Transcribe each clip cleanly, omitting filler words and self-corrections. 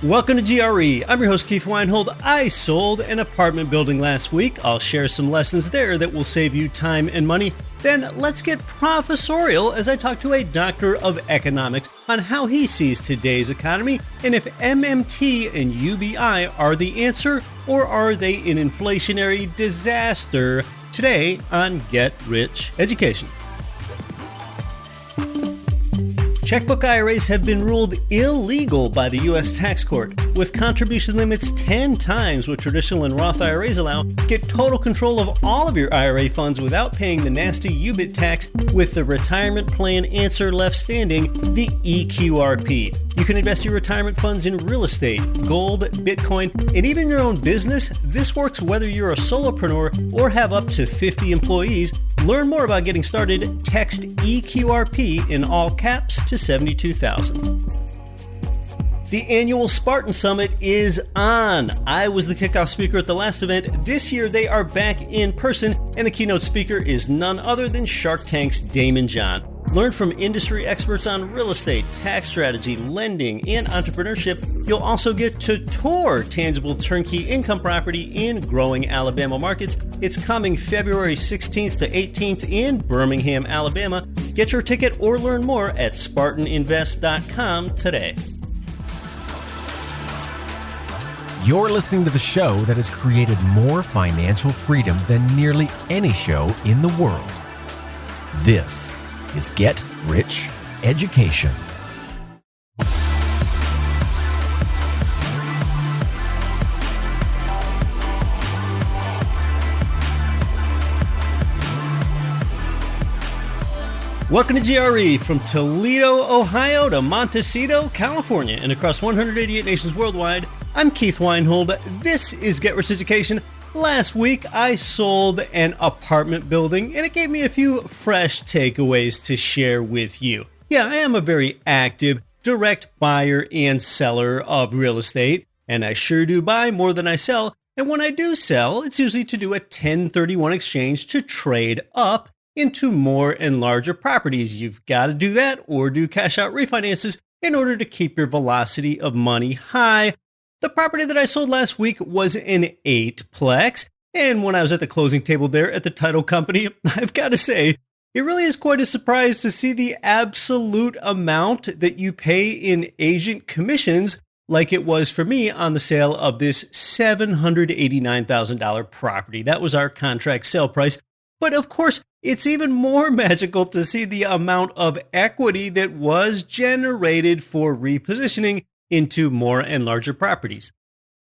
Welcome to GRE. I'm your host, Keith Weinhold. I sold an apartment building last week. I'll share some lessons there that will save you time and money. Then let's get professorial as I talk to a doctor of economics on how he sees today's economy and if MMT and UBI are the answer or are they an inflationary disaster. Today on Get Rich Education. Checkbook IRAs have been ruled illegal by the U.S. tax court, with contribution limits 10 times what traditional and Roth IRAs allow. Get total control of all of your IRA funds without paying the nasty UBIT tax with the retirement plan answer left standing, the EQRP. You can invest your retirement funds in real estate, gold, Bitcoin, and even your own business. This works whether you're a solopreneur or have up to 50 employees. Learn more about getting started. Text EQRP in all caps to 72,000. The annual Spartan Summit is on. I was the kickoff speaker at the last event. This year they are back in person, and the keynote speaker is none other than Shark Tank's Daymond John. Learn from industry experts on real estate, tax strategy, lending, and entrepreneurship. You'll also get to tour tangible turnkey income property in growing Alabama markets. It's coming February 16th to 18th in Birmingham, Alabama. Get your ticket or learn more at SpartanInvest.com today. You're listening to the show that has created more financial freedom than nearly any show in the world. This is Get Rich Education. Welcome to GRE from Toledo, Ohio to Montecito, California, and across 188 nations worldwide. I'm Keith Weinhold. This is Get Rich Education. Last week, I sold an apartment building, and it gave me a few fresh takeaways to share with you. Yeah, I am a very active, direct buyer and seller of real estate, and I sure do buy more than I sell. And when I do sell, it's usually to do a 1031 exchange to trade up into more and larger properties. You've got to do that or do cash out refinances in order to keep your velocity of money high. The property that I sold last week was an 8-plex, and when I was at the closing table there at the title company, I've got to say, it really is quite a surprise to see the absolute amount that you pay in agent commissions like it was for me on the sale of this $789,000 property. That was our contract sale price. But of course, it's even more magical to see the amount of equity that was generated for repositioning into more and larger properties.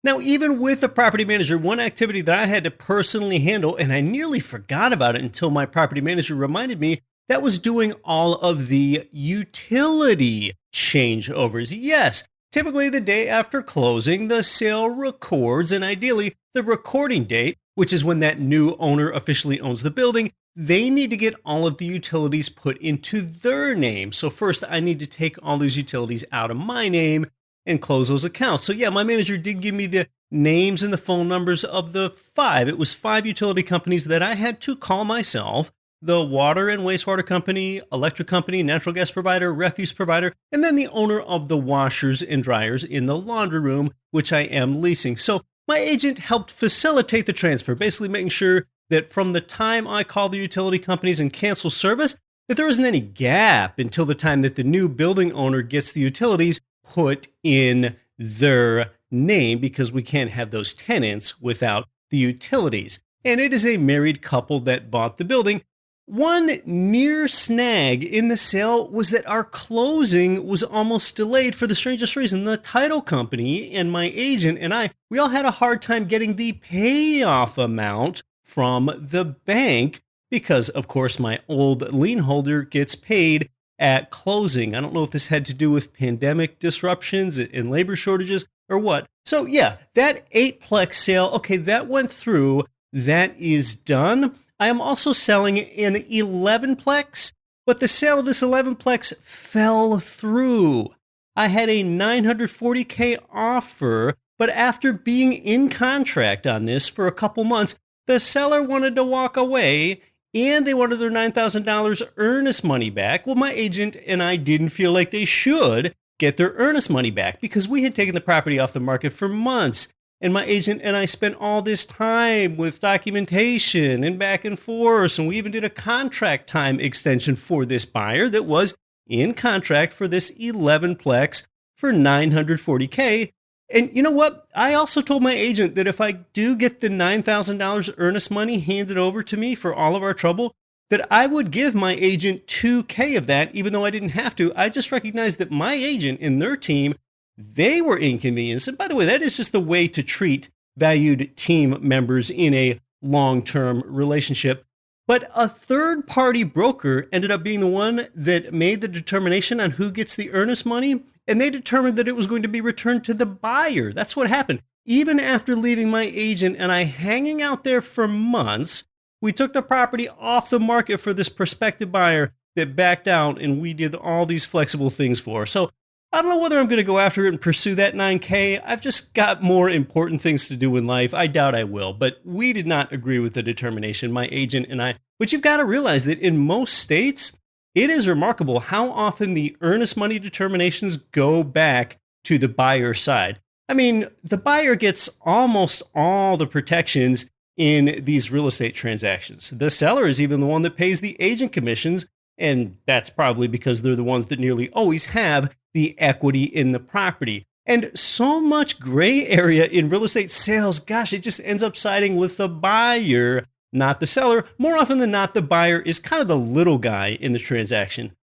Now, even with a property manager, one activity that I had to personally handle, and I nearly forgot about it until my property manager reminded me, that was doing all of the utility changeovers. Yes, typically the day after closing, the sale records, and ideally the recording date, which is when that new owner officially owns the building, they need to get all of the utilities put into their name. So first, I need to take all these utilities out of my name and close those accounts. So yeah, my manager did give me the names and the phone numbers of the 5. It was 5 utility companies that I had to call myself: the water and wastewater company, electric company, natural gas provider, refuse provider, and then the owner of the washers and dryers in the laundry room, which I am leasing. So my agent helped facilitate the transfer, basically making sure that from the time I call the utility companies and cancel service, that there isn't any gap until the time that the new building owner gets the utilities put in their name, because we can't have those tenants without the utilities. And it is a married couple that bought the building. One near snag in the sale was that our closing was almost delayed for the strangest reason. The title company and my agent and we all had a hard time getting the payoff amount from the bank because, of course, my old lien holder gets paid at closing. I don't know if this had to do with pandemic disruptions and labor shortages or what. So yeah, that 8-plex sale, okay, that went through. That is done. I am also selling an 11-plex, but the sale of this 11-plex fell through. I had a $940K offer, but after being in contract on this for a couple months, the seller wanted to walk away and they wanted their $9,000 earnest money back. Well, my agent and I didn't feel like they should, get their earnest money back because we had taken the property off the market for months. And my agent and I spent all this time with documentation and back and forth. And we even did a contract time extension for this buyer that was in contract for this 11 plex for $940K. And you know what? I also told my agent that if I do get the $9,000 earnest money handed over to me for all of our trouble, that I would give my agent $2K of that, even though I didn't have to. I just recognized that my agent and their team, they were inconvenienced. And by the way, that is just the way to treat valued team members in a long-term relationship. But a third-party broker ended up being the one that made the determination on who gets the earnest money, and they determined that it was going to be returned to the buyer. That's what happened. Even after leaving my agent and I hanging out there for months, we took the property off the market for this prospective buyer that backed out, and we did all these flexible things for her. So I don't know whether I'm going to go after it and pursue that 9K. I've just got more important things to do in life. I doubt I will, but we did not agree with the determination, my agent and I. But you've got to realize that in most states, it is remarkable how often the earnest money determinations go back to the buyer side. I mean, the buyer gets almost all the protections in these real estate transactions. The seller is even the one that pays the agent commissions, and that's probably because they're the ones that nearly always have the equity in the property. And so much gray area in real estate sales, gosh, it just ends up siding with the buyer, not the seller. More often than not, the buyer is kind of the little guy in the transaction.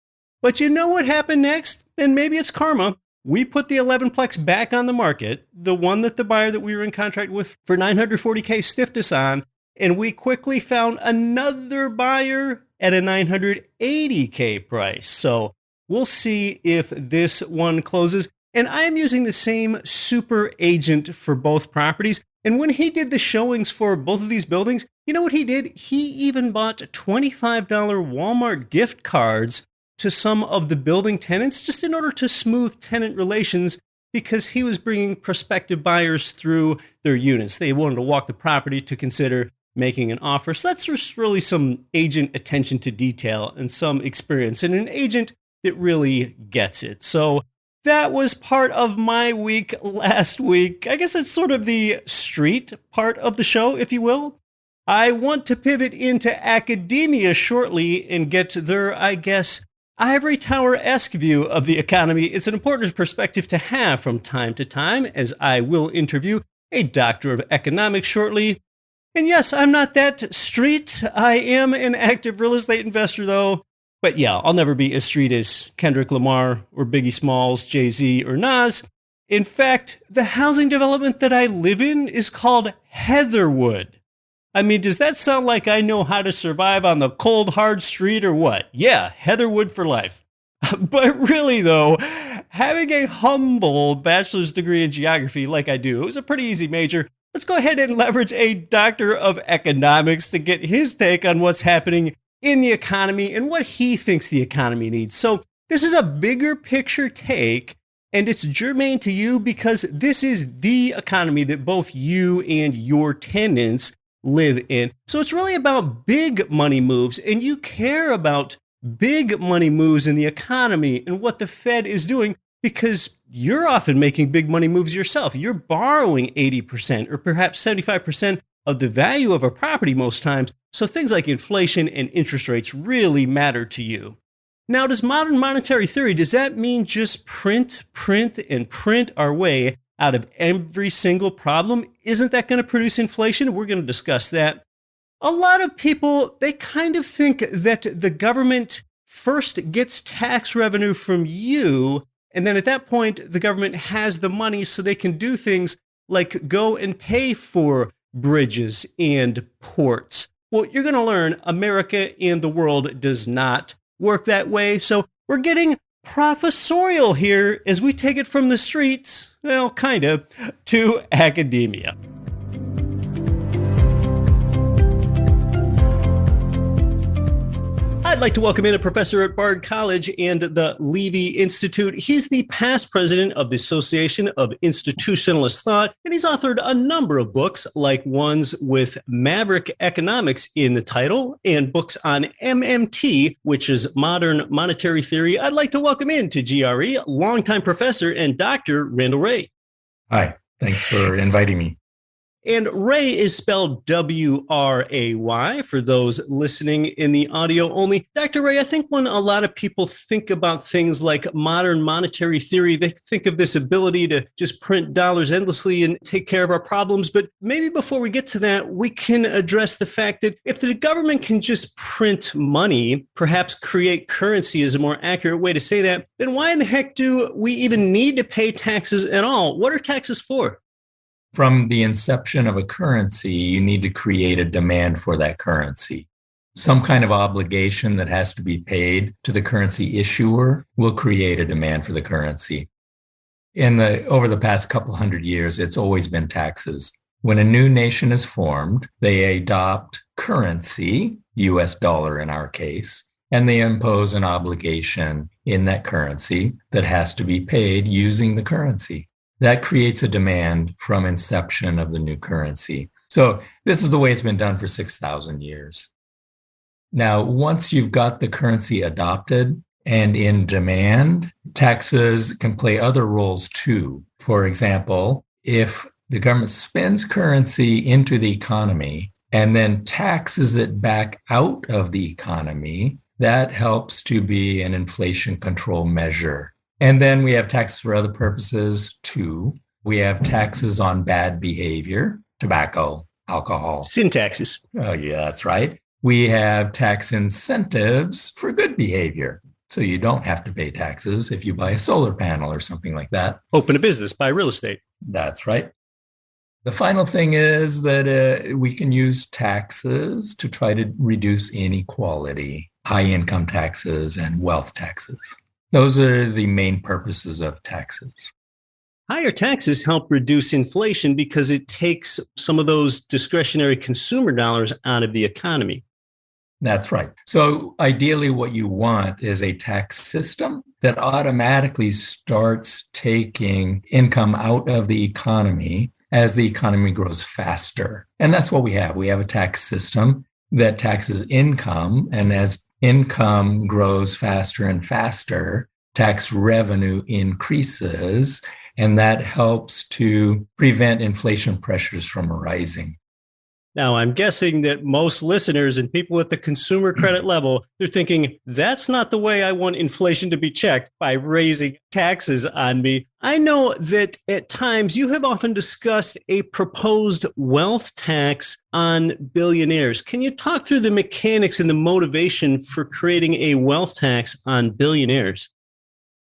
But you know what happened next? And maybe it's karma. We put the 11 plex back on the market, the one that the buyer that we were in contract with for $940K stiffed us on, and we quickly found another buyer at a $980K price. So we'll see if this one closes. And I am using the same super agent for both properties. And when he did the showings for both of these buildings, you know what he did? He even bought $25 Walmart gift cards to some of the building tenants just in order to smooth tenant relations, because he was bringing prospective buyers through their units. They wanted to walk the property to consider making an offer. So that's just really some agent attention to detail and some experience, and an agent that really gets it. So that was part of my week last week. I guess it's sort of the street part of the show, if you will. I want to pivot into academia shortly and get their, I guess, ivory tower-esque view of the economy. It's an important perspective to have from time to time, as I will interview a doctor of economics shortly. And yes, I'm not that street. I am an active real estate investor, though. But yeah, I'll never be as street as Kendrick Lamar or Biggie Smalls, Jay-Z, or Nas. In fact, the housing development that I live in is called Heatherwood. I mean, does that sound like I know how to survive on the cold, hard street or what? Yeah, Heatherwood for life. But really, though, having a humble bachelor's degree in geography like I do, it was a pretty easy major. Let's go ahead and leverage a doctor of economics to get his take on what's happening in the economy and what he thinks the economy needs. So this is a bigger picture take, and it's germane to you because this is the economy that both you and your tenants live in. So it's really about big money moves, and you care about big money moves in the economy and what the Fed is doing because you're often making big money moves yourself. You're borrowing 80% or perhaps 75% of the value of a property most times. So things like inflation and interest rates really matter to you. Now, does modern monetary theory, does that mean just print our way out of every single problem? Isn't that going to produce inflation? We're going to discuss that. A lot of people, they kind of think that the government first gets tax revenue from you, and then at that point, the government has the money so they can do things like go and pay for bridges and ports. Well, you're going to learn America and the world does not work that way. So we're getting professorial here as we take it from the streets, well, kind of, to academia. I'd like to welcome in a professor at Bard College and the Levy Institute. He's the past president of the Association of Institutionalist Thought, and he's authored a number of books, like ones with Maverick Economics in the title and books on MMT, which is Modern Monetary Theory. I'd like to welcome in to GRE, longtime professor and Dr. Randall Wray. Hi, thanks for inviting me. And Ray is spelled W-R-A-Y for those listening in the audio only. Dr. Ray, I think when a lot of people think about things like modern monetary theory, they think of this ability to just print dollars endlessly and take care of our problems. But maybe before we get to that, we can address the fact that if the government can just print money, perhaps create currency is a more accurate way to say that, then why in the heck do we even need to pay taxes at all? What are taxes for? From the inception of a currency, you need to create a demand for that currency. Some kind of obligation that has to be paid to the currency issuer will create a demand for the currency. Over the past couple hundred years, it's always been taxes. When a new nation is formed, they adopt currency, US dollar in our case, and they impose an obligation in that currency that has to be paid using the currency. That creates a demand from inception of the new currency. So this is the way it's been done for 6,000 years. Now, once you've got the currency adopted and in demand, taxes can play other roles too. For example, if the government spends currency into the economy and then taxes it back out of the economy, that helps to be an inflation control measure. And then we have taxes for other purposes too. We have taxes on bad behavior, tobacco, alcohol. Sin taxes. Oh, yeah, that's right. We have tax incentives for good behavior. So you don't have to pay taxes if you buy a solar panel or something like that. Open a business, buy real estate. That's right. The final thing is that we can use taxes to try to reduce inequality, high income taxes and wealth taxes. Those are the main purposes of taxes. Higher taxes help reduce inflation because it takes some of those discretionary consumer dollars out of the economy. That's right. So ideally, what you want is a tax system that automatically starts taking income out of the economy as the economy grows faster. And that's what we have. We have a tax system that taxes income, and as income grows faster and faster, tax revenue increases, and that helps to prevent inflation pressures from arising. Now, I'm guessing that most listeners and people at the consumer credit level, they're thinking, that's not the way I want inflation to be checked, by raising taxes on me. I know that at times you have often discussed a proposed wealth tax on billionaires. Can you talk through the mechanics and the motivation for creating a wealth tax on billionaires?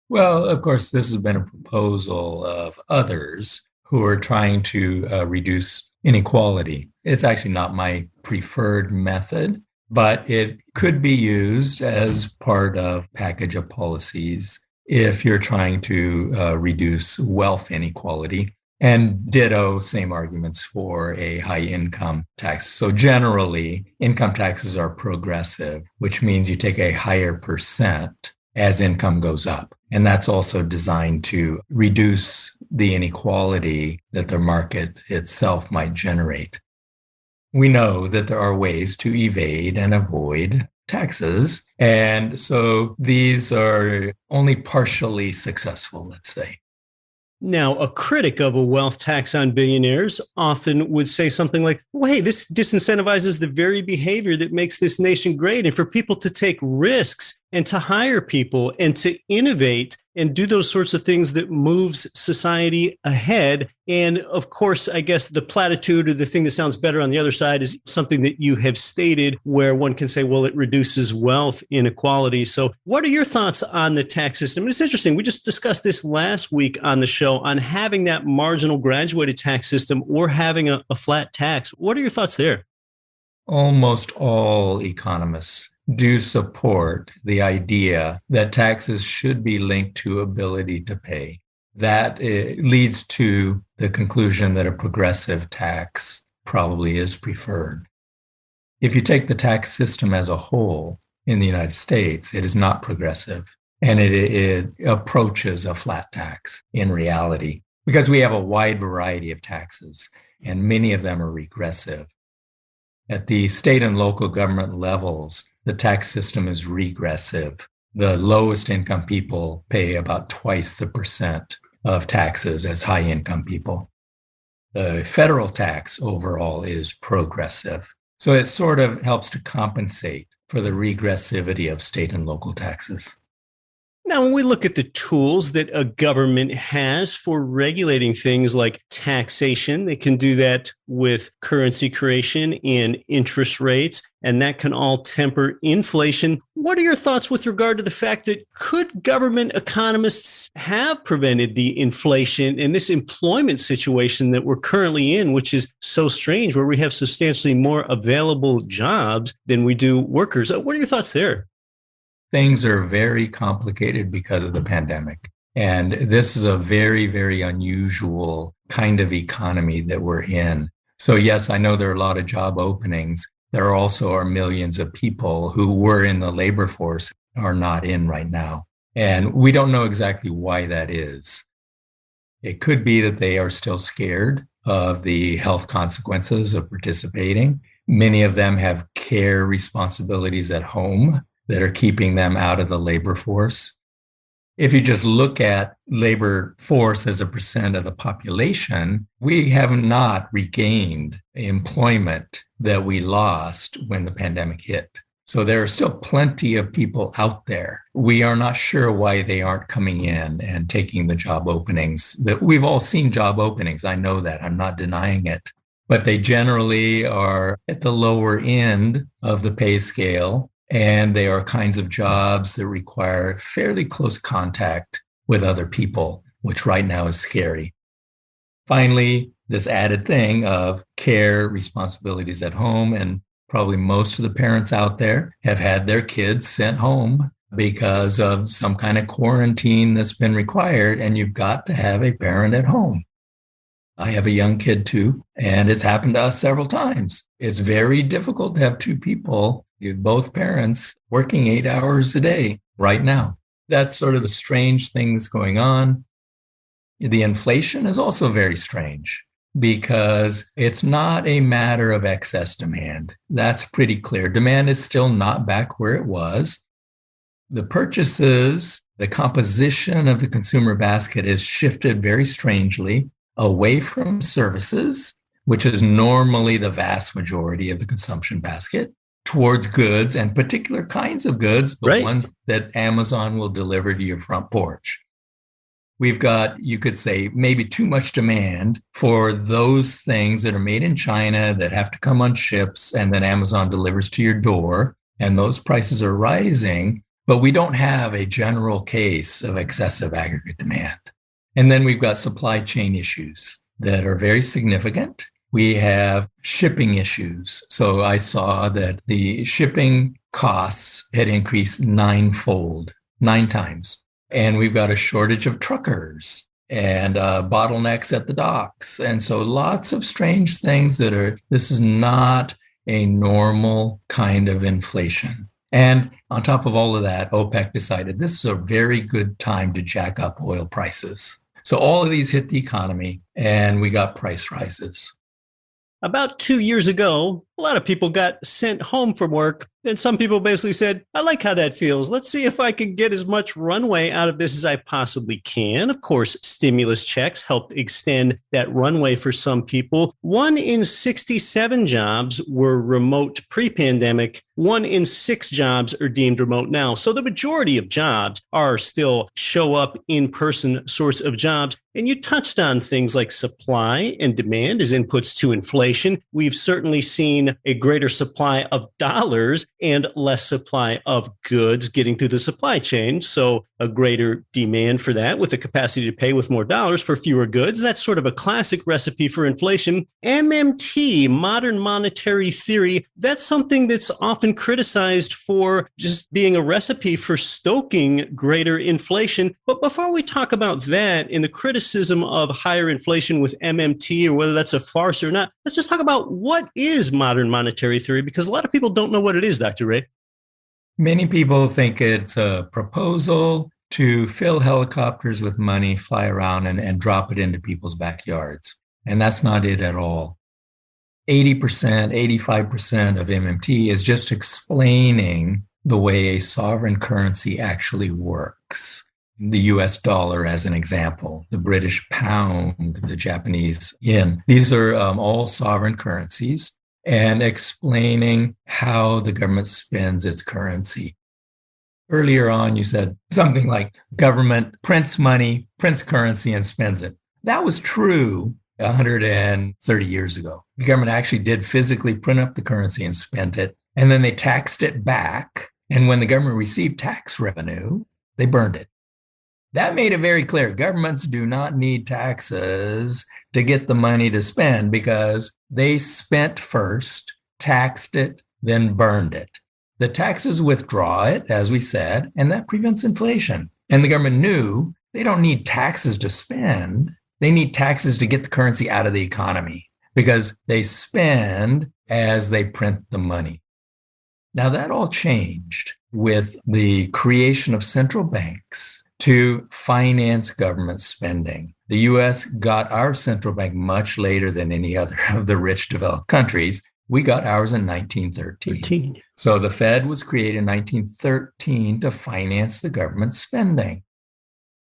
Well, of course, this has been a proposal of others who are trying to reduce inequality. It's actually not my preferred method, but it could be used as part of a package of policies if you're trying to reduce wealth inequality. And ditto, same arguments for a high income tax. So generally, income taxes are progressive, which means you take a higher percent as income goes up. And that's also designed to reduce the inequality that the market itself might generate. We know that there are ways to evade and avoid taxes. And so these are only partially successful, let's say. Now, a critic of a wealth tax on billionaires often would say something like, well, hey, this disincentivizes the very behavior that makes this nation great. And for people to take risks and to hire people and to innovate and do those sorts of things that moves society ahead. And of course, I guess the platitude or the thing that sounds better on the other side is something that you have stated where one can say, well, it reduces wealth inequality. So what are your thoughts on the tax system? And it's interesting. We just discussed this last week on the show on having that marginal graduated tax system or having a flat tax. What are your thoughts there? Almost all economists do support the idea that taxes should be linked to ability to pay. That leads to the conclusion that a progressive tax probably is preferred. If you take the tax system as a whole, in the United States. It is not progressive. And it approaches a flat tax in reality because we have a wide variety of taxes and many of them are regressive. At the state and local government levels, the tax system is regressive. The lowest income people pay about twice the percent of taxes as high income people. The federal tax overall is progressive. So it sort of helps to compensate for the regressivity of state and local taxes. Now, when we look at the tools that a government has for regulating things like taxation, they can do that with currency creation and interest rates, and that can all temper inflation. What are your thoughts with regard to the fact that could government economists have prevented the inflation and this employment situation that we're currently in, which is so strange, where we have substantially more available jobs than we do workers? What are your thoughts there? Things are very complicated because of the pandemic. And this is a very, very unusual kind of economy that we're in. So yes, I know there are a lot of job openings. There also are millions of people who were in the labor force are not in right now. And we don't know exactly why that is. It could be that they are still scared of the health consequences of participating. Many of them have care responsibilities at home that are keeping them out of the labor force. If you just look at labor force as a percent of the population, we have not regained employment that we lost when the pandemic hit. So there are still plenty of people out there. We are not sure why they aren't coming in and taking the job openings. That we've all seen job openings. I know that. I'm not denying it. But they generally are at the lower end of the pay scale. And they are kinds of jobs that require fairly close contact with other people, which right now is scary. Finally, this added thing of care responsibilities at home. And probably most of the parents out there have had their kids sent home because of some kind of quarantine that's been required. And you've got to have a parent at home. I have a young kid too, and it's happened to us several times. It's very difficult to have two people, both parents, working 8 hours a day right now. That's sort of the strange things going on. The inflation is also very strange because it's not a matter of excess demand. That's pretty clear. Demand is still not back where it was. The purchases, the composition of the consumer basket has shifted very strangely away from services, which is normally the vast majority of the consumption basket, towards goods and particular kinds of goods, the ones that Amazon will deliver to your front porch. We've got, you could say, maybe too much demand for those things that are made in China that have to come on ships and then Amazon delivers to your door, and those prices are rising, but we don't have a general case of excessive aggregate demand. And then we've got supply chain issues that are very significant. We have shipping issues. So I saw that the shipping costs had increased 9 times. And we've got a shortage of truckers and bottlenecks at the docks. And so lots of strange things this is not a normal kind of inflation. And on top of all of that, OPEC decided this is a very good time to jack up oil prices. So all of these hit the economy and we got price rises. About 2 years ago, a lot of people got sent home from work. And some people basically said, I like how that feels. Let's see if I can get as much runway out of this as I possibly can. Of course, stimulus checks helped extend that runway for some people. 1 in 67 jobs were remote pre-pandemic. 1 in 6 jobs are deemed remote now. So the majority of jobs are still show up in-person sorts of jobs. And you touched on things like supply and demand as inputs to inflation. We've certainly seen a greater supply of dollars and less supply of goods getting through the supply chain. So a greater demand for that with the capacity to pay with more dollars for fewer goods. That's sort of a classic recipe for inflation. MMT, modern monetary theory, that's something that's often criticized for just being a recipe for stoking greater inflation. But before we talk about that and the criticism of higher inflation with MMT or whether that's a farce or not, let's just talk about what is modern monetary theory, because a lot of people don't know what it is, Dr. Wray. Many people think it's a proposal to fill helicopters with money, fly around and drop it into people's backyards. And that's not it at all. 80%, 85% of MMT is just explaining the way a sovereign currency actually works. The US dollar, as an example, the British pound, the Japanese yen. These are all sovereign currencies, and explaining how the government spends its currency. Earlier on, you said something like government prints money, prints currency, and spends it. That was true 130 years ago. The government actually did physically print up the currency and spent it, and then they taxed it back. And when the government received tax revenue, they burned it. That made it very clear. Governments do not need taxes to get the money to spend because they spent first, taxed it, then burned it. The taxes withdraw it, as we said, and that prevents inflation. And the government knew they don't need taxes to spend. They need taxes to get the currency out of the economy because they spend as they print the money. Now, that all changed with the creation of central banks to finance government spending. The US got our central bank much later than any other of the rich developed countries. We got ours in 1913. So the Fed was created in 1913 to finance the government spending.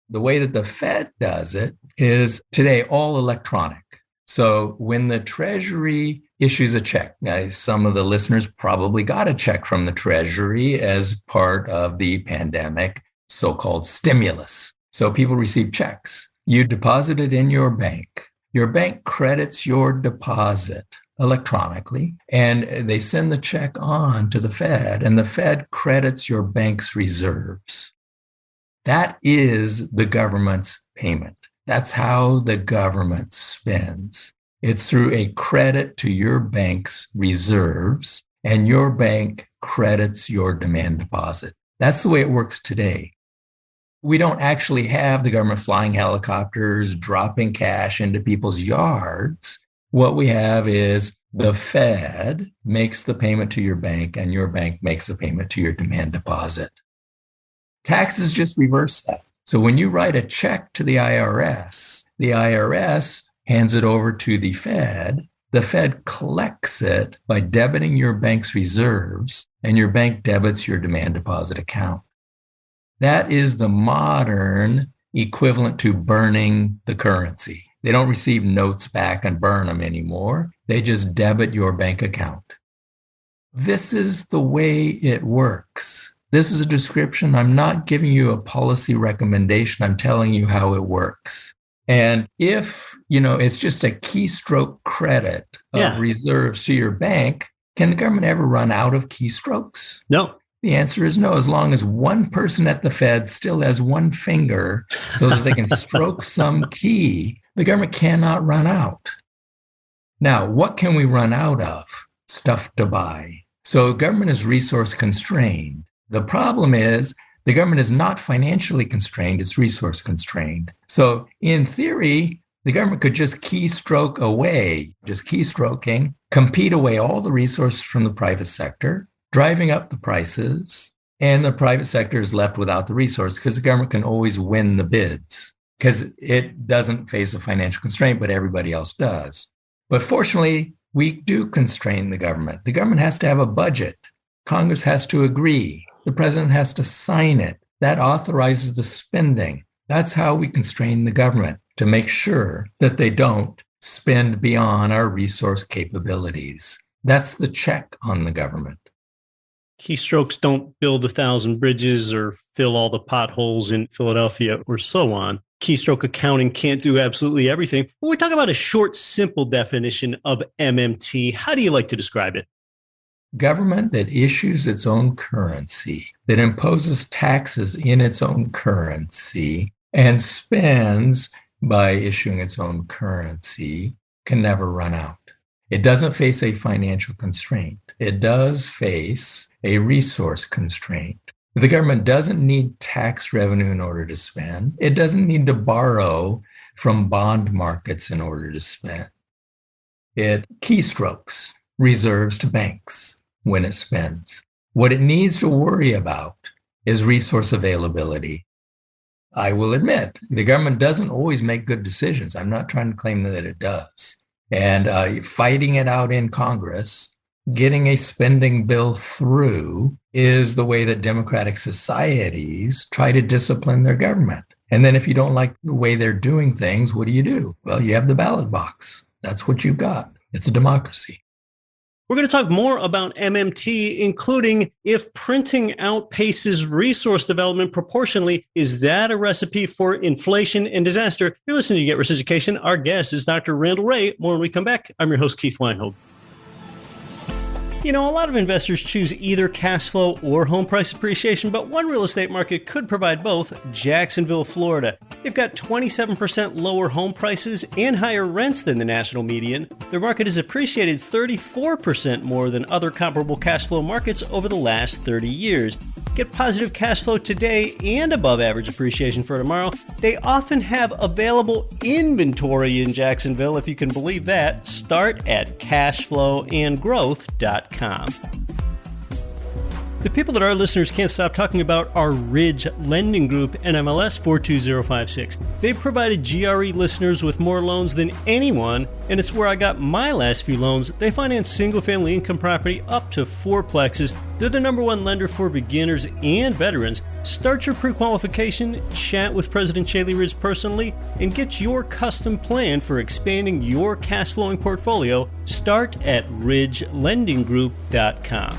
The way that the Fed does it is today all electronic. So when the Treasury issues a check, now some of the listeners probably got a check from the Treasury as part of the pandemic, so-called stimulus. So people receive checks. You deposit it in your bank. Your bank credits your deposit electronically, and they send the check on to the Fed, and the Fed credits your bank's reserves. That is the government's payment. That's how the government spends. It's through a credit to your bank's reserves, and your bank credits your demand deposit. That's the way it works today. We don't actually have the government flying helicopters, dropping cash into people's yards. What we have is the Fed makes the payment to your bank, and your bank makes a payment to your demand deposit. Taxes just reverse that. So when you write a check to the IRS hands it over to the Fed collects it by debiting your bank's reserves, and your bank debits your demand deposit account. That is the modern equivalent to burning the currency. They don't receive notes back and burn them anymore. They just debit your bank account. This is the way it works. This is a description. I'm not giving you a policy recommendation. I'm telling you how it works. And if, it's just a keystroke credit of reserves to your bank, can the government ever run out of keystrokes? No. The answer is no, as long as one person at the Fed still has one finger so that they can stroke some key, the government cannot run out. Now, what can we run out of? Stuff to buy. So government is resource constrained. The problem is the government is not financially constrained, it's resource constrained. So in theory, the government could just keystroke away, just keystroking, compete away all the resources from the private sector, driving up the prices, and the private sector is left without the resource because the government can always win the bids because it doesn't face a financial constraint, but everybody else does. But fortunately, we do constrain the government. The government has to have a budget. Congress has to agree. The president has to sign it. That authorizes the spending. That's how we constrain the government, to make sure that they don't spend beyond our resource capabilities. That's the check on the government. Keystrokes don't build 1,000 bridges or fill all the potholes in Philadelphia or so on. Keystroke accounting can't do absolutely everything. When we talk about a short, simple definition of MMT, how do you like to describe it? Government that issues its own currency, that imposes taxes in its own currency, and spends by issuing its own currency can never run out. It doesn't face a financial constraint. It does face a resource constraint. The government doesn't need tax revenue in order to spend. It doesn't need to borrow from bond markets in order to spend. It keystrokes reserves to banks when it spends. What it needs to worry about is resource availability. I will admit, the government doesn't always make good decisions. I'm not trying to claim that it does. And fighting it out in Congress, getting a spending bill through is the way that democratic societies try to discipline their government. And then if you don't like the way they're doing things, what do? Well, you have the ballot box. That's what you've got. It's a democracy. We're going to talk more about MMT, including if printing outpaces resource development proportionally, is that a recipe for inflation and disaster? You're listening to Get Rich Education. Our guest is Dr. Randall Wray. More when we come back. I'm your host, Keith Weinhold. You know, a lot of investors choose either cash flow or home price appreciation, but one real estate market could provide both: Jacksonville, Florida. They've got 27% lower home prices and higher rents than the national median. Their market has appreciated 34% more than other comparable cash flow markets over the last 30 years. Get positive cash flow today and above average appreciation for tomorrow. They often have available inventory in Jacksonville, if you can believe that. Start at cashflowandgrowth.com. The people that our listeners can't stop talking about are Ridge Lending Group, NMLS 42056. They've provided GRE listeners with more loans than anyone, and it's where I got my last few loans. They finance single-family income property up to 4 plexes. They're the number one lender for beginners and veterans. Start your pre-qualification, chat with President Chaley Ridge personally, and get your custom plan for expanding your cash-flowing portfolio. Start at ridgelendinggroup.com.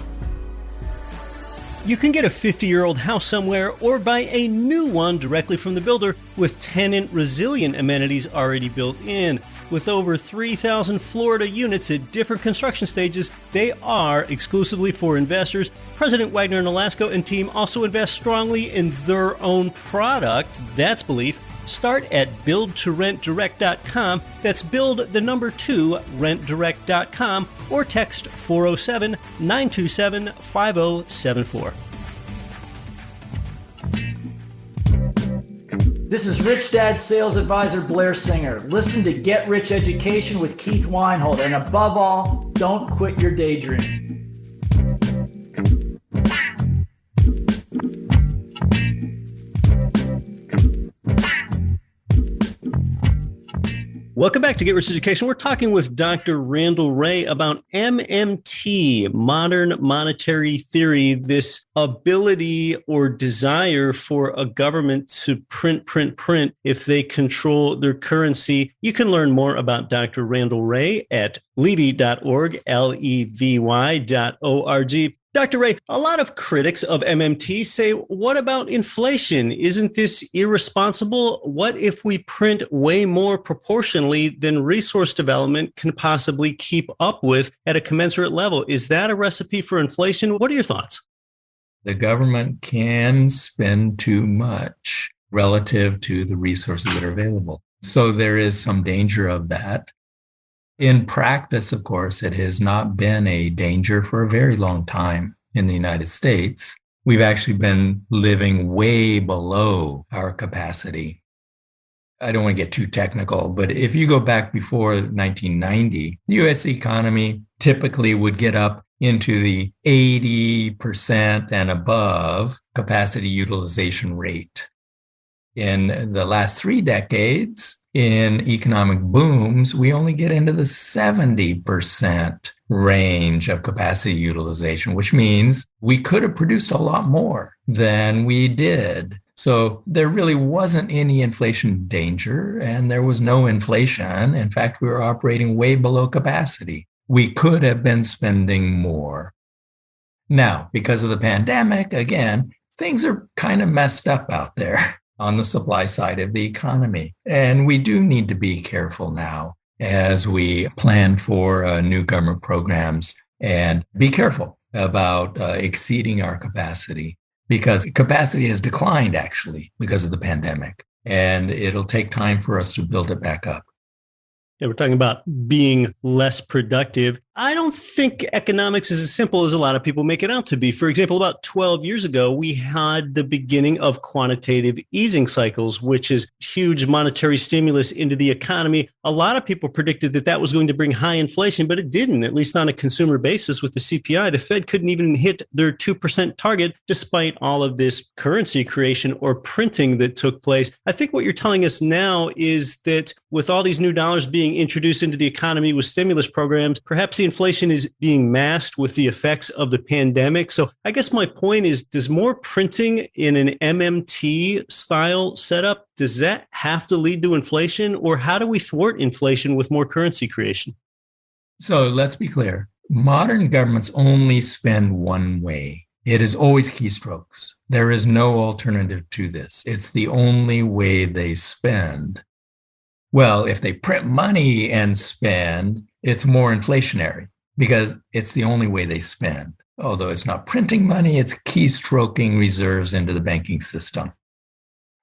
You can get a 50-year-old house somewhere or buy a new one directly from the builder with tenant-resilient amenities already built in. With over 3,000 Florida units at different construction stages, they are exclusively for investors. President Wagner and Alaska and team also invest strongly in their own product. That's belief. Start at buildtorentdirect.com. That's build the number 2 rentdirect.com or text 407-927-5074. This is Rich Dad Sales Advisor Blair Singer. Listen to Get Rich Education with Keith Weinhold, and above all, don't quit your daydream. Welcome back to Get Rich Education. We're talking with Dr. Randall Wray about MMT, modern monetary theory, this ability or desire for a government to print if they control their currency. You can learn more about Dr. Randall Wray at levy.org, levy.org. Dr. Wray, a lot of critics of MMT say, what about inflation? Isn't this irresponsible? What if we print way more proportionally than resource development can possibly keep up with at a commensurate level? Is that a recipe for inflation? What are your thoughts? The government can spend too much relative to the resources that are available. So there is some danger of that. In practice, of course, it has not been a danger for a very long time in the United States. We've actually been living way below our capacity. I don't want to get too technical, but if you go back before 1990, the U.S. economy typically would get up into the 80% and above capacity utilization rate. In the last 3 decades, in economic booms, we only get into the 70% range of capacity utilization, which means we could have produced a lot more than we did. So there really wasn't any inflation danger, and there was no inflation. In fact, we were operating way below capacity. We could have been spending more. Now, because of the pandemic, again, things are kind of messed up out there on the supply side of the economy. And we do need to be careful now as we plan for new government programs and be careful about exceeding our capacity, because capacity has declined actually because of the pandemic. And it'll take time for us to build it back up. Yeah, we're talking about being less productive. I don't think economics is as simple as a lot of people make it out to be. For example, about 12 years ago, we had the beginning of quantitative easing cycles, which is huge monetary stimulus into the economy. A lot of people predicted that that was going to bring high inflation, but it didn't, at least on a consumer basis with the CPI. The Fed couldn't even hit their 2% target despite all of this currency creation or printing that took place. I think what you're telling us now is that with all these new dollars being introduced into the economy with stimulus programs, perhaps the inflation is being masked with the effects of the pandemic. So I guess my point is, does more printing in an MMT style setup, does that have to lead to inflation? Or how do we thwart inflation with more currency creation? So let's be clear. Modern governments only spend one way. It is always keystrokes. There is no alternative to this. It's the only way they spend. Well, if they print money and spend, it's more inflationary because it's the only way they spend. Although it's not printing money, it's keystroking reserves into the banking system.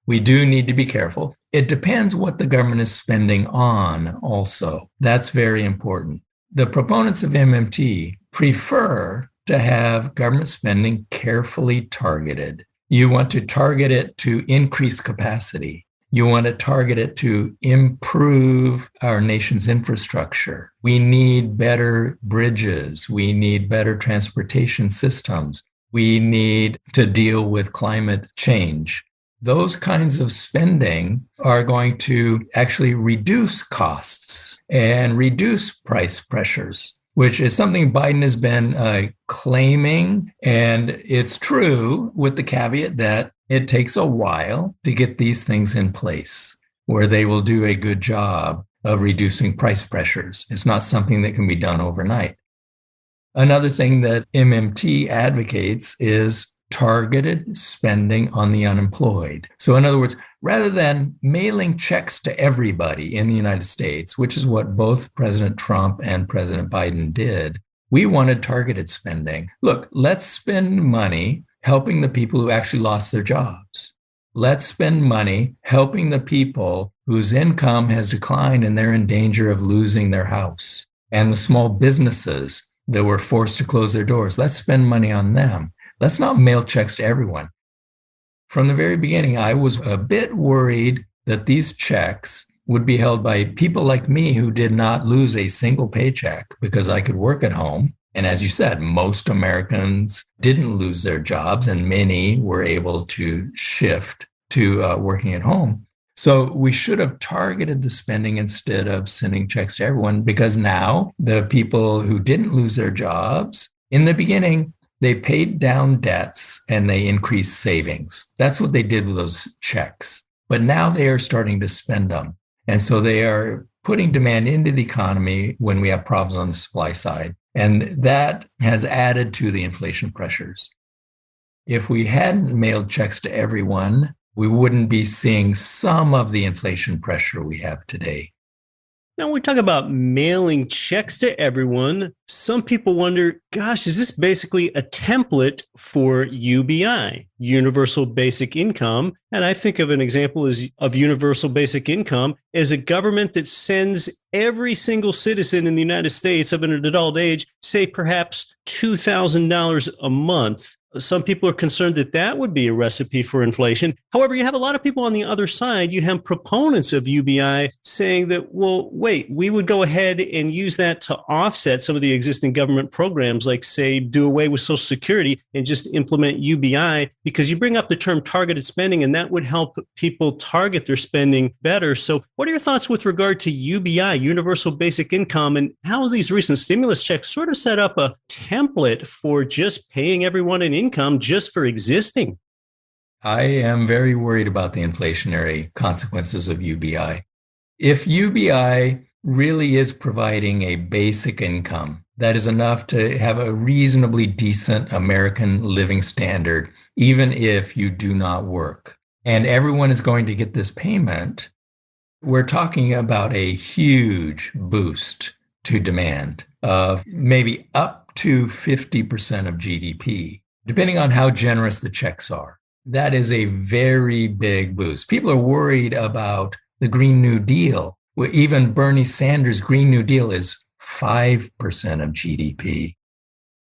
We do need to be careful. It depends what the government is spending on also. That's very important. The proponents of MMT prefer to have government spending carefully targeted. You want to target it to increase capacity. You want to target it to improve our nation's infrastructure. We need better bridges. We need better transportation systems. We need to deal with climate change. Those kinds of spending are going to actually reduce costs and reduce price pressures, which is something Biden has been claiming. And it's true with the caveat that it takes a while to get these things in place where they will do a good job of reducing price pressures. It's not something that can be done overnight. Another thing that MMT advocates is targeted spending on the unemployed. So in other words, rather than mailing checks to everybody in the United States, which is what both President Trump and President Biden did, we wanted targeted spending. Look, let's spend money helping the people who actually lost their jobs. Let's spend money helping the people whose income has declined and they're in danger of losing their house, and the small businesses that were forced to close their doors. Let's spend money on them. Let's not mail checks to everyone. From the very beginning, I was a bit worried that these checks would be held by people like me who did not lose a single paycheck because I could work at home. And as you said, most Americans didn't lose their jobs and many were able to shift to working at home. So we should have targeted the spending instead of sending checks to everyone, because now the people who didn't lose their jobs, in the beginning, they paid down debts and they increased savings. That's what they did with those checks. But now they are starting to spend them. And so they are putting demand into the economy when we have problems on the supply side. And that has added to the inflation pressures. If we hadn't mailed checks to everyone, we wouldn't be seeing some of the inflation pressure we have today. Now, when we talk about mailing checks to everyone, some people wonder, gosh, is this basically a template for UBI, Universal Basic Income? And I think of an example of Universal Basic Income as a government that sends every single citizen in the United States of an adult age, say perhaps $2,000 a month. Some people are concerned that that would be a recipe for inflation. However, you have a lot of people on the other side. You have proponents of UBI saying that, well, wait, we would go ahead and use that to offset some of the existing government programs, like, say, do away with Social Security and just implement UBI, because you bring up the term targeted spending, and that would help people target their spending better. So what are your thoughts with regard to UBI, Universal Basic Income, and how these recent stimulus checks sort of set up a template for just paying everyone an income just for existing? I am very worried about the inflationary consequences of UBI. If UBI really is providing a basic income that is enough to have a reasonably decent American living standard, even if you do not work, and everyone is going to get this payment, we're talking about a huge boost to demand of maybe up to 50% of GDP. Depending on how generous the checks are. That is a very big boost. People are worried about the Green New Deal. Even Bernie Sanders' Green New Deal is 5% of GDP.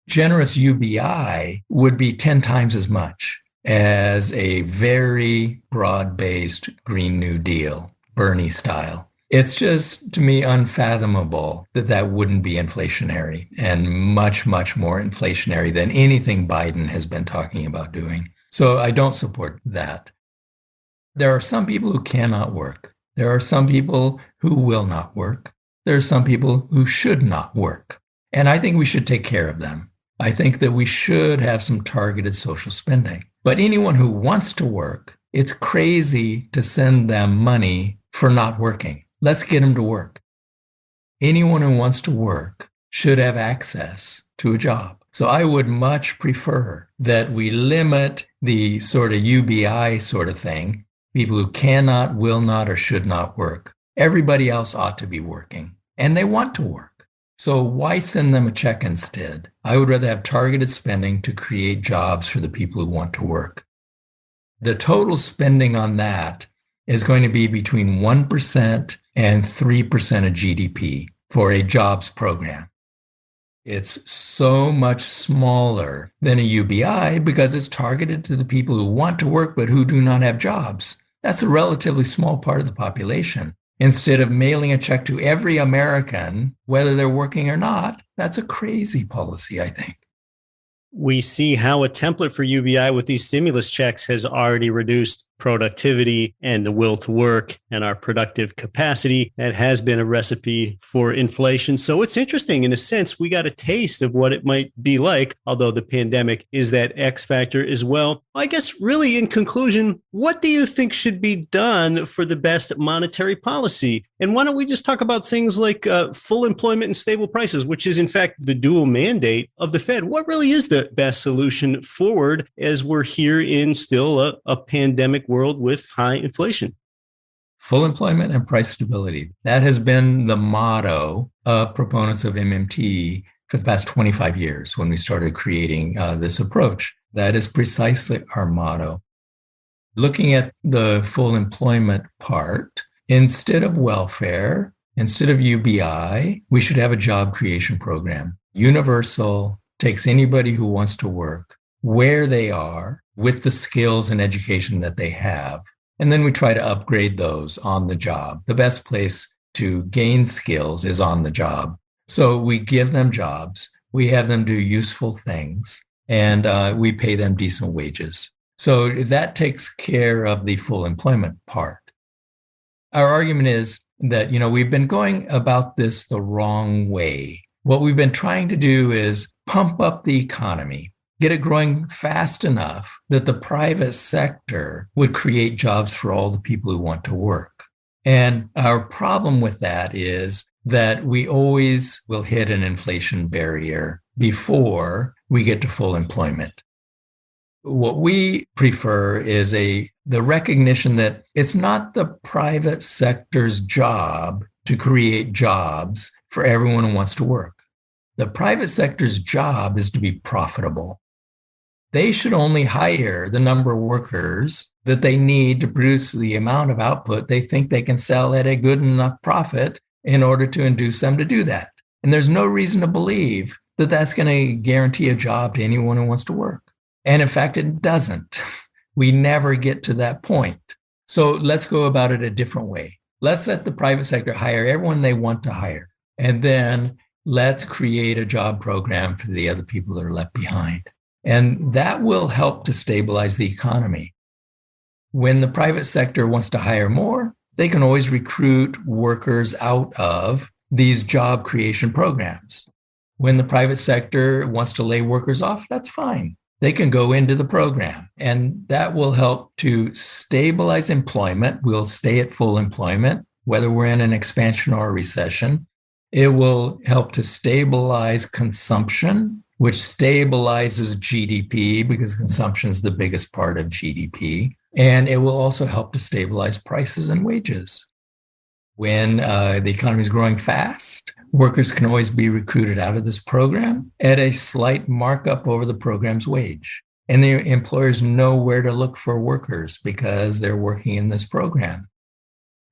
Generous UBI would be 10 times as much as a very broad-based Green New Deal, Bernie style. It's just, to me, unfathomable that that wouldn't be inflationary and much, much more inflationary than anything Biden has been talking about doing. So I don't support that. There are some people who cannot work. There are some people who will not work. There are some people who should not work. And I think we should take care of them. I think that we should have some targeted social spending. But anyone who wants to work, it's crazy to send them money for not working. Let's get them to work. Anyone who wants to work should have access to a job. So I would much prefer that we limit the sort of UBI sort of thing, people who cannot, will not, or should not work. Everybody else ought to be working, and they want to work. So why send them a check instead? I would rather have targeted spending to create jobs for the people who want to work. The total spending on that is going to be between 1% and 3% of GDP for a jobs program. It's so much smaller than a UBI because it's targeted to the people who want to work but who do not have jobs. That's a relatively small part of the population. Instead of mailing a check to every American, whether they're working or not, that's a crazy policy, I think. We see how a template for UBI with these stimulus checks has already reduced productivity and the will to work and our productive capacity. That has been a recipe for inflation. So it's interesting. In a sense, we got a taste of what it might be like, although the pandemic is that X factor as well. I guess really in conclusion, what do you think should be done for the best monetary policy? And why don't we just talk about things like full employment and stable prices, which is in fact the dual mandate of the Fed. What really is the best solution forward as we're here in still a pandemic world with high inflation? Full employment and price stability. That has been the motto of proponents of MMT for the past 25 years when we started creating this approach. That is precisely our motto. Looking at the full employment part, instead of welfare, instead of UBI, we should have a job creation program. Universal, takes anybody who wants to work where they are with the skills and education that they have. And then we try to upgrade those on the job. The best place to gain skills is on the job. So we give them jobs, we have them do useful things, and we pay them decent wages. So that takes care of the full employment part. Our argument is that, we've been going about this the wrong way. What we've been trying to do is pump up the economy, get it growing fast enough that the private sector would create jobs for all the people who want to work. And our problem with that is that we always will hit an inflation barrier before we get to full employment. What we prefer is the recognition that it's not the private sector's job to create jobs for everyone who wants to work. The private sector's job is to be profitable. They should only hire the number of workers that they need to produce the amount of output they think they can sell at a good enough profit in order to induce them to do that. And there's no reason to believe that that's going to guarantee a job to anyone who wants to work. And in fact, it doesn't. We never get to that point. So let's go about it a different way. Let's let the private sector hire everyone they want to hire. And then let's create a job program for the other people that are left behind. And that will help to stabilize the economy. When the private sector wants to hire more, they can always recruit workers out of these job creation programs. When the private sector wants to lay workers off, that's fine. They can go into the program, and that will help to stabilize employment. We'll stay at full employment, whether we're in an expansion or a recession. It will help to stabilize consumption, which stabilizes GDP because consumption is the biggest part of GDP. And it will also help to stabilize prices and wages. When the economy is growing fast, workers can always be recruited out of this program at a slight markup over the program's wage. And the employers know where to look for workers because they're working in this program.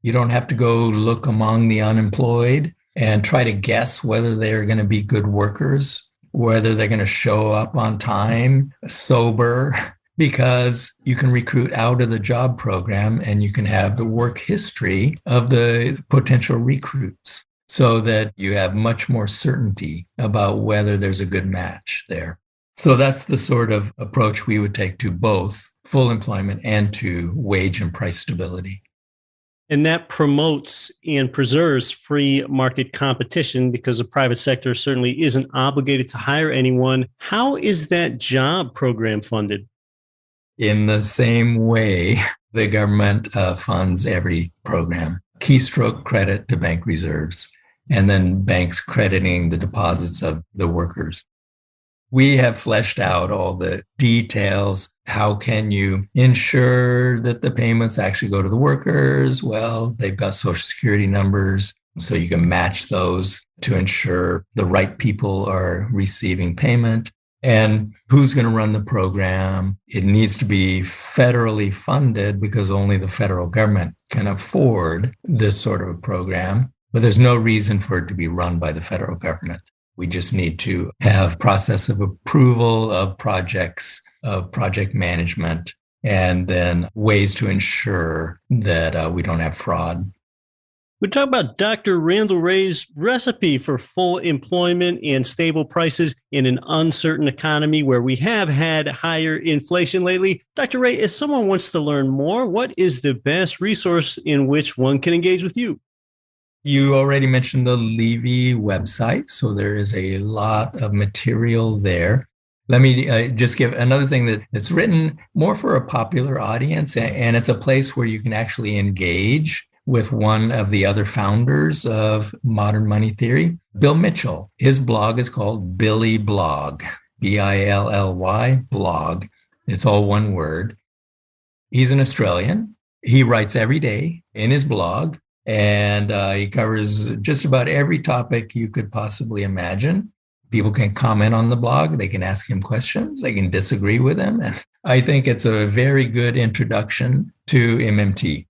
You don't have to go look among the unemployed and try to guess whether they're going to be good workers, whether they're going to show up on time, sober, because you can recruit out of the job program and you can have the work history of the potential recruits so that you have much more certainty about whether there's a good match there. So that's the sort of approach we would take to both full employment and to wage and price stability. And that promotes and preserves free market competition because the private sector certainly isn't obligated to hire anyone. How is that job program funded? In the same way, the government funds every program. Keystroke credit to bank reserves, and then banks crediting the deposits of the workers. We have fleshed out all the details. How can you ensure that the payments actually go to the workers? Well, they've got Social Security numbers, so you can match those to ensure the right people are receiving payment. And who's going to run the program? It needs to be federally funded because only the federal government can afford this sort of a program. But there's no reason for it to be run by the federal government. We just need to have process of approval of projects, of project management, and then ways to ensure that we don't have fraud. We talk about Dr. Randall Wray's recipe for full employment and stable prices in an uncertain economy where we have had higher inflation lately. Dr. Wray, if someone wants to learn more, what is the best resource in which one can engage with you? You already mentioned the Levy website, so there is a lot of material there. Let me just give another thing that's written more for a popular audience, and it's a place where you can actually engage with one of the other founders of modern money theory, Bill Mitchell. His blog is called Billy Blog, Billy blog. It's all one word. He's an Australian. He writes every day in his blog, and he covers just about every topic you could possibly imagine. People can comment on the blog. They can ask him questions. They can disagree with him. And I think it's a very good introduction to MMT.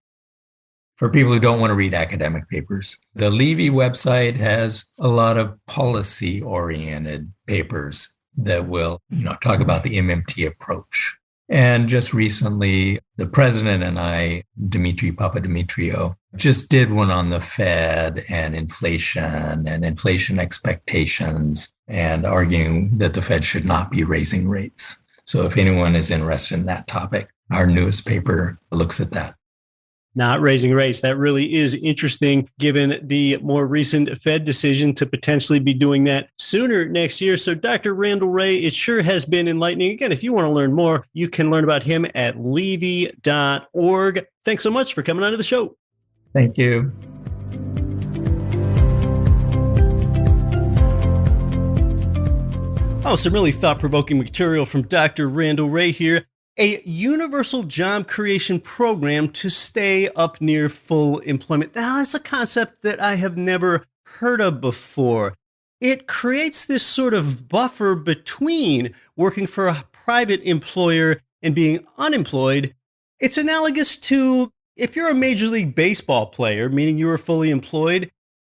For people who don't want to read academic papers, the Levy website has a lot of policy-oriented papers that will, talk about the MMT approach. And just recently, the president and I, Dimitri Papadimitriou, just did one on the Fed and inflation expectations, and arguing that the Fed should not be raising rates. So if anyone is interested in that topic, our newest paper looks at that. Not raising rates. That really is interesting, given the more recent Fed decision to potentially be doing that sooner next year. So Dr. Randall Wray, it sure has been enlightening. Again, if you want to learn more, you can learn about him at levy.org. Thanks so much for coming on to the show. Thank you. Oh, some really thought-provoking material from Dr. Randall Wray here. A universal job creation program to stay up near full employment. Now, that's a concept that I have never heard of before. It creates this sort of buffer between working for a private employer and being unemployed. It's analogous to if you're a Major League Baseball player, meaning you are fully employed,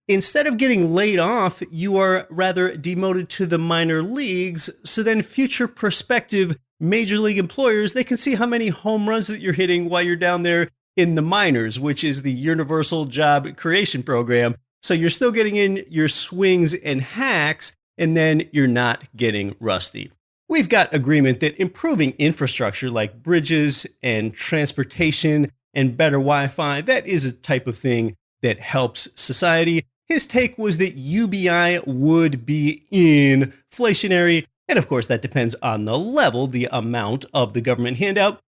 instead of getting laid off, you are rather demoted to the minor leagues. So then future prospective Major League employers, they can see how many home runs that you're hitting while you're down there in the minors, which is the Universal Job Creation Program. So you're still getting in your swings and hacks, and then you're not getting rusty. We've got agreement that improving infrastructure like bridges and transportation and better Wi-Fi, that is a type of thing that helps society. His take was that UBI would be inflationary. And of course, that depends on the level, the amount of the government handout.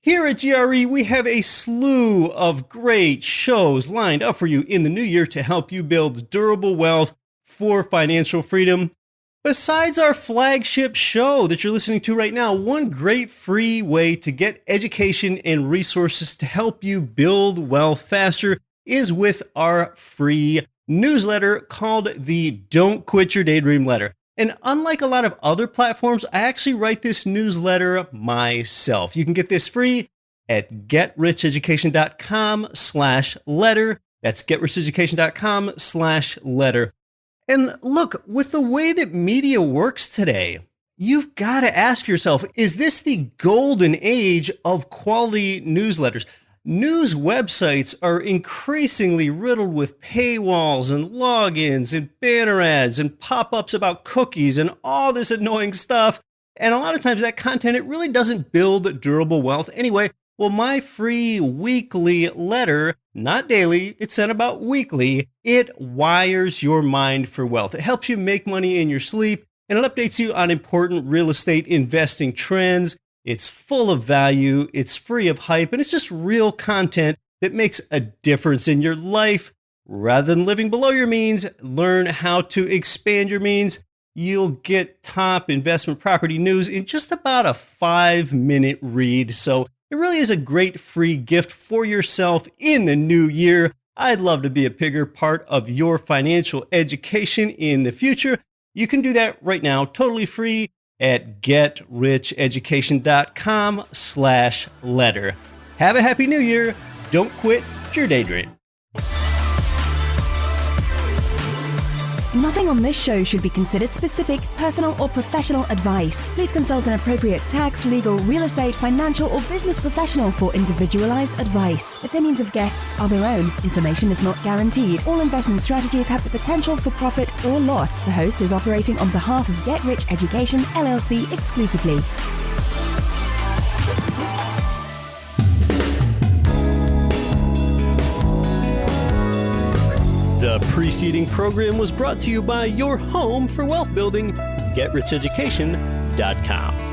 Here at GRE, we have a slew of great shows lined up for you in the new year to help you build durable wealth for financial freedom. Besides our flagship show that you're listening to right now, one great free way to get education and resources to help you build wealth faster is with our free newsletter called the Don't Quit Your Daydream Letter. And unlike a lot of other platforms, I actually write this newsletter myself. You can get this free at getricheducation.com/letter. That's getricheducation.com/letter. And look, with the way that media works today, you've got to ask yourself, is this the golden age of quality newsletters? News websites are increasingly riddled with paywalls and logins and banner ads and pop-ups about cookies and all this annoying stuff. And a lot of times that content, it really doesn't build durable wealth anyway. Well, my free weekly letter, not daily, it's sent about weekly, it wires your mind for wealth. It helps you make money in your sleep, and it updates you on important real estate investing trends. It's full of value, it's free of hype, and it's just real content that makes a difference in your life. Rather than living below your means, learn how to expand your means. You'll get top investment property news in just about a 5-minute read. So it really is a great free gift for yourself in the new year. I'd love to be a bigger part of your financial education in the future. You can do that right now, totally free, at getricheducation.com/letter. Have a happy new year. Don't quit your daydream. Nothing on this show should be considered specific, personal, or professional advice. Please consult an appropriate tax, legal, real estate, financial, or business professional for individualized advice. Opinions of guests are their own. Information is not guaranteed. All investment strategies have the potential for profit or loss. The host is operating on behalf of Get Rich Education, LLC exclusively. The preceding program was brought to you by your home for wealth building, getricheducation.com.